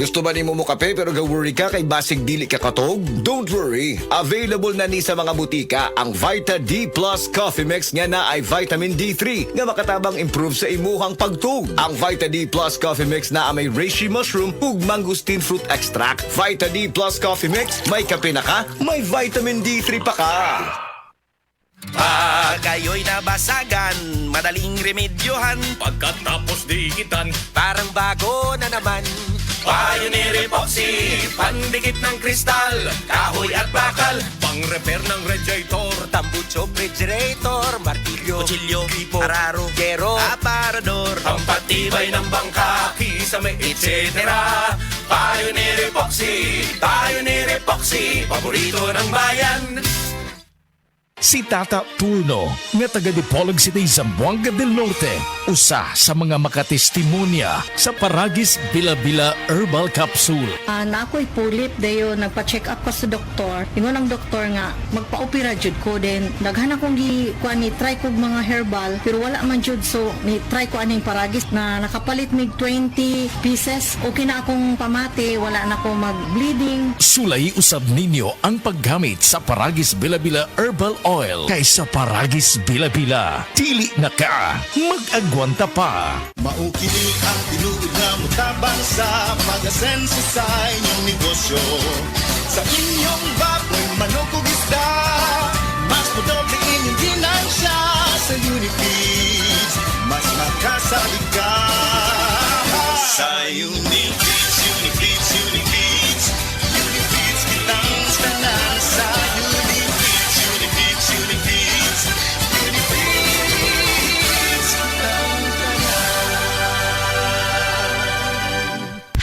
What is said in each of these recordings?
Gusto ba ni mo kape pero ga-worry ka kay basig dili ka katog? Don't worry. Available na ni sa mga butika ang Vita D Plus Coffee Mix nga na ay vitamin D3 nga makatabang improve sa imuhang pagtug. Ang Vita D Plus Coffee Mix na may reishi mushroom ug mangosteen fruit extract. Vita D Plus Coffee Mix, may kape na ka, may vitamin D3 pa ka. Pag kayo'y nabasagan, madaling remedyohan. Pagkatapos dikitan, Parang bago na naman. Pioneer Epoxy, pandikit ng kristal, kahoy at bakal, pang-repair ng radiator, Tambucho, refrigerator, martilyo, kutsilyo, gripo, araro, gero, aparador, pampatibay ng bangka, kisame, etc. Pioneer Epoxy, paborito ng bayan. Si Tata Turno, nga taga Dipolog City, Zamboanga del Norte, usa sa mga makatestimonya sa Paragis Bila-Bila Herbal Capsule. Na ako'y pulip dayo nagpa-check up pa sa doktor. Ingon ang doktor nga magpa-opera jud ko din. Daghan akong kuan ni try kog mga herbal pero wala man jud, so ni try ko aning Paragis na nakapalit mig 20 pieces. Okay na akong pamati, wala na ako mag-bleeding. Sulay usab ninyo ang paggamit sa Paragis Bila-Bila Herbal Oil kaysa Paragis Bila-Bila. Dili na ka, mag-agwanta pa. Maukili ang tinuod na mutabang sa pag-asenso sa inyong negosyo. Sa inyong baboy, manok o isda, mas madoble inyong ginansya sa Unifeeds. Mas makasalig ka sa Unifeeds, Unifeeds, Unifeeds. Unifeeds kitang tanan sa Unifeeds, Unifeeds, Unifeeds. Unifeeds kitang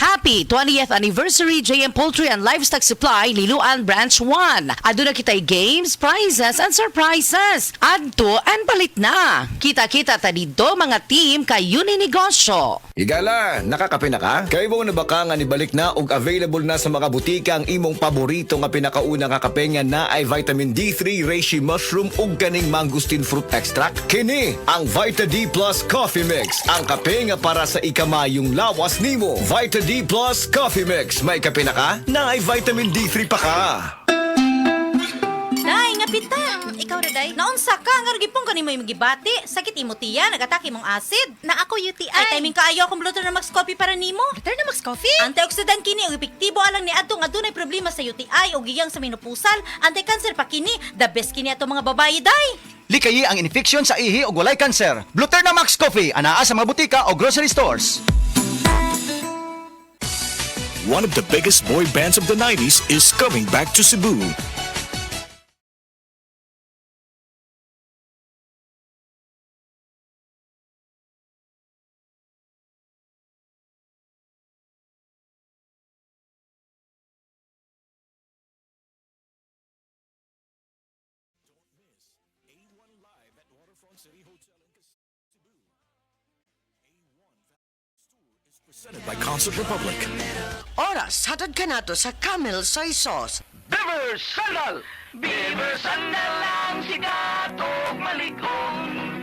Happy 20th Anniversary JM Poultry and Livestock Supply Liloan Branch 1. Aduna kitay games, prizes, and surprises. Adto and palit na. Kita-kita ta dito mga team kayo ni negosyo. Igala, nakakape na ka? Kay mo na baka nga nibalik na ug available na sa mga butika ang imong paborito nga pinakauna nga kape nga na ay vitamin D3, reishi mushroom ug kaning mangosteen fruit extract? Kini ang Vita D Plus Coffee Mix, ang kape nga para sa ikamayong lawas nimo. Vita D Plus Coffee Mix, may kape na ka? Na ay vitamin D3 pa ka. Day, nga pita. Ikaw na, Day. Naunsa ka, nga ragipong ka ni mo yung magibati. Sakit imo tiya, nagatake mong acid. Na ako UTI. Ay, timing kaayo akong Blutter na Max Coffee para nimo. Blutter na Max Coffee? Antioxidant kini, ug epektibo alang ni adtong adunay problema sa UTI o giyang sa menopusal. Anti-cancer pa kini. The best kini ato mga babae, Day. Likayi ang infeksyon sa ihi o walay kanser. Bluterna Max Coffee, anaa sa mga butika o grocery stores. One of the biggest boy bands of the 90s is coming back to Cebu. Presented by Concert Republic. Oras, hatad ka nato sa Camel Soy Sauce. Beaver Sandal! Beaver Sandal ang sigatog maligong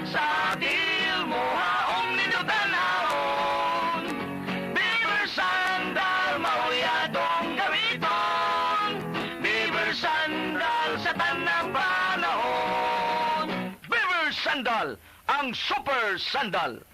sa dil mo haong ninutanahon. Beaver Sandal, mauyadong gamiton. Beaver Sandal sa tanang panahon. Beaver Sandal, ang super sandal.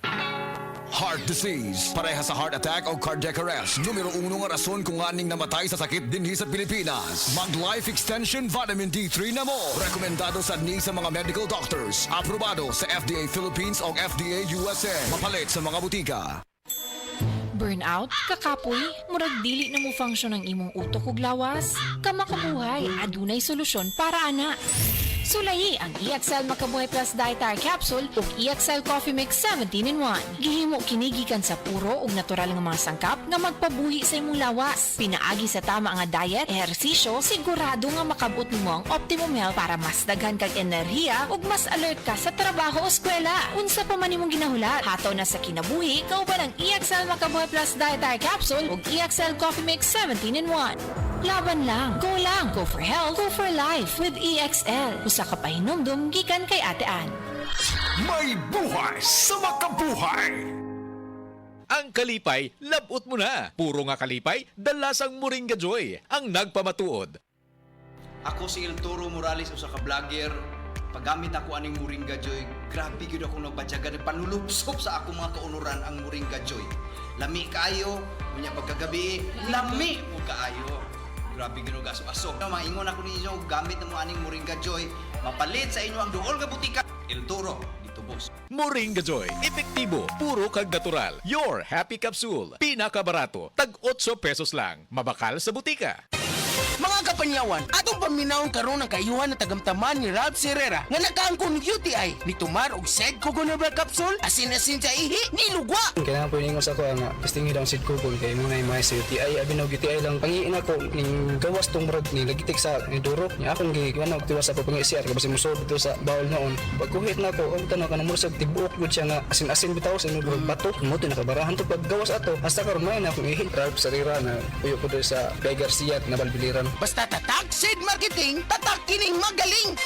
Heart disease, pareha sa heart attack o cardiac arrest. Numero 1 nga rason kung aning namatay sa sakit dinhi sa Pilipinas. Mag Life Extension Vitamin D3 na mo. Rekomendado sa ni sa mga medical doctors. Aprobado sa FDA Philippines o FDA USA. Mapalit sa mga butika. Burnout, kakapoy, murag dili na mo function ang imong utok ug lawas. Kamakabuhay, adunay solusyon para ana. Sulayi ang EXL Makabuhay Plus Dietary Capsule ug EXL Coffee Mix 17-in-1. Gihimo kinigikan sa puro ug natural nga mga sangkap nga magpabuhi sa imong lawas. Pinaagi sa tama nga diet, ehersisyo, sigurado nga makabot nimo ang optimum health para mas daghan kag enerhiya ug mas alert ka sa trabaho o eskwela. Unsa pa man imong ginahulat, hataw na sa kinabuhi, kauban ang EXL Makabuhay Plus Dietary Capsule ug EXL Coffee Mix 17-in-1. Laban lang, go for health, go for life with EXL. Usa ka pahinumdum gikan kay Ate Ann. May buhay sa makabuhay! Ang kalipay, labot mo na. Puro nga kalipay, dalasang Moringa Joy ang nagpamatuod. Ako si El Toro Morales, usa ka vlogger. Paggamit ako aning Moringa Joy, grabe gyud ako nagbatyaga ni panulupsop sa akong mga kaunuran ang Moringa Joy. Lami kaayo, unya pagkagabi, lami po kaayo. Grabe gyud og aso-aso. Maingon ako ninyo gamit mo aning Moringa Joy, mapalit sa inyo ang duol nga butika. El Toro, dito boss. Moringa Joy, epektibo, puro kag natural. Your Happy Capsule, pinakabarato, tag 8 pesos lang. Mabakal sa butika. Mga kapanyawan, atong paminawon karon ang kayuhan na tagamtaman ni Ralph Herrera nga nakaangkon UTI ni tumar og Sed Coconut Capsule asin-asin sa ihi ni lugwa. Kailangan po ningos ako nga testingin ang Sed Coconut kay muna yung mga UTI abinog UTI lang pangiin ako ning gawas tong murag ni lagitik sa duro niya akong giwan og tiwas ako pangisiar kasi musuod dito sa bawol noon. Pagkuhit na ako ang tanaw kanang murag tibuok gud siya nga asin-asin bitaw sa murag bato mo tinakabarahan to paggawas ato hasta karon may na akong ihi Ralph Herrera na puyo ko sa Guy Garcia na balbiliran. Basta tatak Sed Marketing, tatak kining magaling.